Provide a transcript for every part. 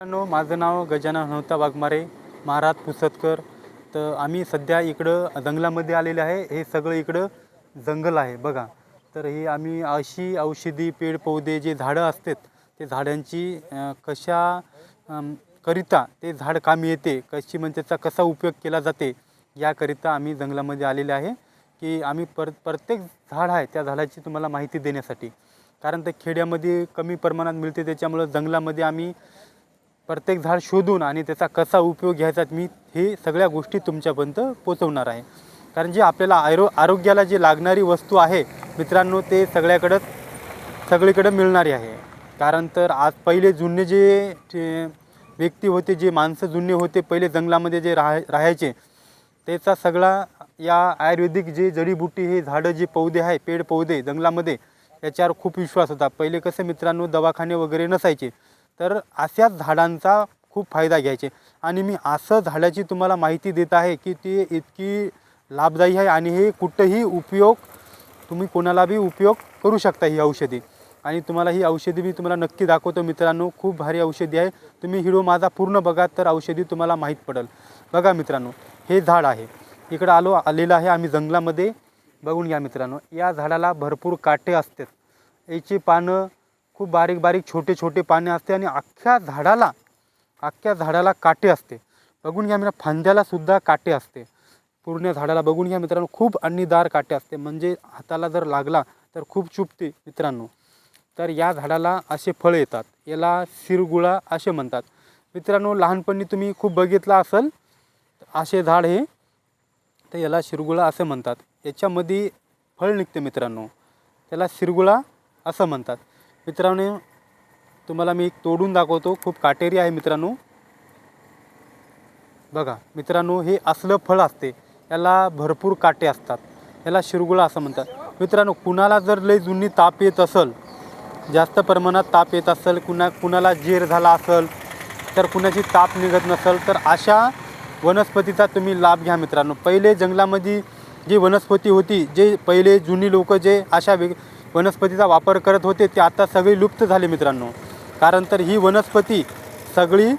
मित्रांनो, माझं नाव गजानन हनुमंत वाघमारे, महाराज पुसदकर. तर आम्ही सध्या इकडं जंगलामध्ये आलेले आहे. हे सगळं इकडं जंगल आहे बघा. तर हे आम्ही अशी औषधी पेड पौधे जे झाडं असतात ते झाडांची करिता ते झाड कामी येते, कशी म्हणजे त्याचा कसा उपयोग केला जाते याकरिता आम्ही जंगलामध्ये आलेले आहे. की आम्ही प्रत्येक झाड आहे त्या झाडाची तुम्हाला माहिती देण्यासाठी, कारण ते खेड्यामध्ये कमी प्रमाणात मिळते, त्याच्यामुळं जंगलामध्ये आम्ही प्रत्येक झाड शोधून आणि त्याचा कसा उपयोग घ्यायचा मी हे सगळ्या गोष्टी तुमच्यापर्यंत पोचवणार आहे. कारण जे आपल्याला आरोग्याला जे लागणारी वस्तू आहे मित्रांनो, ते सगळीकडे मिळणारी आहे. कारण तर आज पहिले जुने जे व्यक्ती होते, जे माणसं जुने होते पहिले जंगलामध्ये जे राहायचे, त्याचा सगळा या आयुर्वेदिक जे जडीबुटी हे झाडं जे पौधे आहे पेड पौधे जंगलामध्ये, याच्यावर खूप विश्वास होता. पहिले कसं मित्रांनो, दवाखाने वगैरे नसायचे, तर अशाच झाडांचा खूप फायदा घ्यायचे. आणि मी असं झाडाची तुम्हाला माहिती देत आहे की ती इतकी लाभदायी आहे आणि हे कुठंही तुम्ही कोणाला बी उपयोग करू शकता ही औषधी. आणि तुम्हाला ही औषधी मी तुम्हाला नक्की दाखवतो मित्रांनो. खूप भारी औषधी आहे. तुम्ही व्हिडिओ माझा पूर्ण बघा तर औषधी तुम्हाला माहीत पडेल. बघा मित्रांनो, हे झाड आहे, इकडं आलेलं आहे आम्ही जंगलामध्ये. बघून घ्या मित्रांनो, या झाडाला भरपूर काटे असतात. याची पानं खूप बारीक बारीक छोटे छोटे पाने असते आणि अख्ख्या झाडाला काटे असते. बघून घ्या मित्रांनो, फांद्याला सुद्धा काटे असते. पूर्ण झाडाला बघून घ्या मित्रांनो, खूप अन्नीदार काटे असते, म्हणजे हाताला जर लागला तर खूप चुभते मित्रांनो. तर या झाडाला असे फळ येतात, याला शिरगुळा असे म्हणतात मित्रांनो. लहानपणी तुम्ही खूप बघितला असेल असे झाड हे, तर याला शिरगुळा असं म्हणतात. याच्यामध्ये फळ निघते मित्रांनो, त्याला शिरगुळा असं म्हणतात मित्रांनो. तुम्हाला मी तोडून दाखवतो, खूप काटेरी आहे मित्रांनो. बघा मित्रांनो, हे असलं फळ असते, याला भरपूर काटे असतात, याला शिरगुळा असं म्हणतात मित्रांनो. कुणाला जर लय जुनी ताप येत असेल, जास्त प्रमाणात ताप येत असेल, कुणाला जेर झाला असेल, तर कुणाची ताप निघत नसेल, तर अशा वनस्पतीचा तुम्ही लाभ घ्या मित्रांनो. पहिले जंगलामध्ये जी वनस्पती होती, जे पहिले जुनी लोक जे अशा वनस्पतीचा वापर करत होते, ते आता सगळी लुप्त झाले मित्रांनो. कारण तर ही वनस्पती सगळी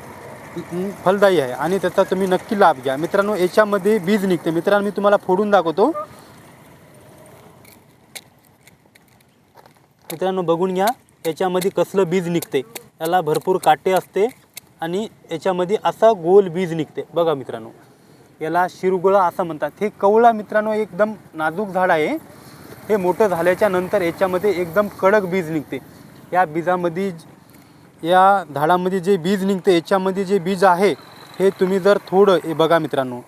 फलदायी आहे आणि त्याचा तुम्ही नक्की लाभ घ्या मित्रांनो. याच्यामध्ये बीज निघते मित्रांनो, मी तुम्हाला फोडून दाखवतो मित्रांनो. बघून घ्या, याच्यामध्ये कसलं बीज निघते. याला भरपूर काटे असते आणि याच्यामध्ये असा गोल बीज निघते. बघा मित्रांनो, याला शिरगुळा असं म्हणतात. हे कवळा मित्रांनो एकदम नाजूक झाड आहे. हे मोठं झाल्याच्या नंतर याच्यामध्ये एकदम कडक बीज निघते. या झाडामध्ये जे बीज निघते, याच्यामध्ये जे बीज आहे हे तुम्ही जर थोडं हे बघा मित्रांनो,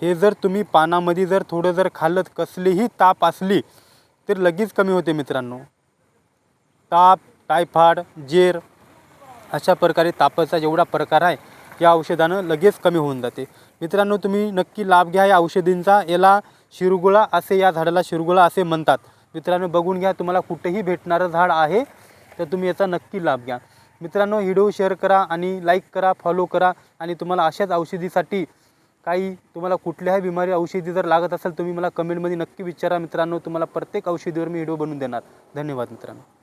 हे जर तुम्ही पानामध्ये जर थोडं जर खाल्लं, कसलीही ताप असली तर लगेच कमी होते मित्रांनो. ताप, टायफॉइड, जेर अशा प्रकारे तापाचा जेवढा प्रकार आहे या औषधानं लगेच कमी होऊन जाते मित्रांनो. तुम्ही नक्की लाभ घ्या या औषधींचा. याला शिरगुळा असे, या झाडाला शिरगुळा असे म्हणतात मित्रांनो. बघून घ्या, तुम्हाला कुठेही भेटणारं झाड आहे, तर तुम्ही याचा नक्की लाभ घ्या मित्रांनो. व्हिडिओ शेअर करा आणि लाईक करा, फॉलो करा. आणि तुम्हाला अशाच औषधीसाठी काही तुम्हाला कुठल्याही बिमारी औषधी जर लागत असेल, तुम्ही मला कमेंटमध्ये नक्की विचारा मित्रांनो. तुम्हाला प्रत्येक औषधीवर मी व्हिडिओ बनवून देणार. धन्यवाद मित्रांनो.